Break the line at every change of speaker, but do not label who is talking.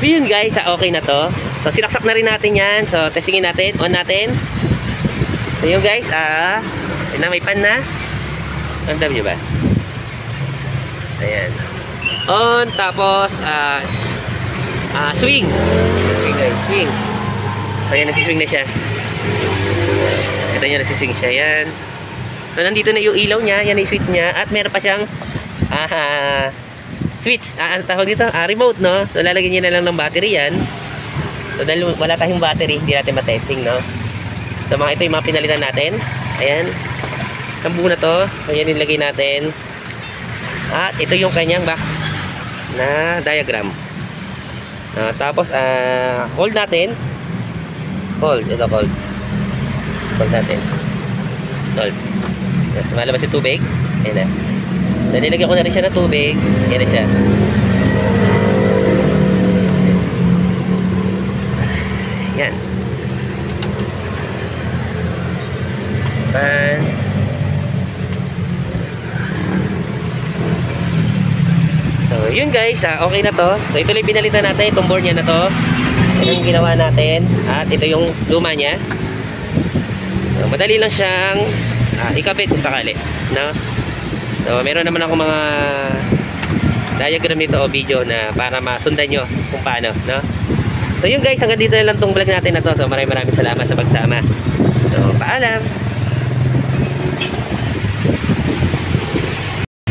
So yun guys, okay na to. So sinaksak na rin natin yan. So testingin natin, on natin. So yun guys, na may pan na. Ramdam nyo ba? Ayan. On, tapos swing. Swing guys, swing. So yan, nagsiswing na siya. Ito nyo, nagsiswing siya. Yan. So nandito na yung ilaw niya. Yan yung switch niya. At meron pa siyang switch, ano tawag dito? Remote, no? So lalagyan niya na lang ng battery yan. So dahil wala tayong battery, hindi natin matesting, no? So mga ito yung mga pinalitan natin. Ayan. Sambu na to. So yan nilagay natin. At ito yung kanyang box na diagram. Tapos cold natin. Cold, ito cold. Cold natin. Cold. So malabas yung tubig. Ayan na. So nilagyan ko na rin siya ng tubig. Ayan na siya. Yan. So yun guys, okay na to. So ito lang pinalitan natin, itong board niya na to. Ito yung ginawa natin. At ito yung luma niya. So madali lang siyang ikabit kung sakali, no? So meron naman ako mga diagram nito o video na para masundan nyo kung paano, no? So yun guys, hanggang dito na lang tong vlog natin na to. So maraming salamat sa pagsama. So paalam.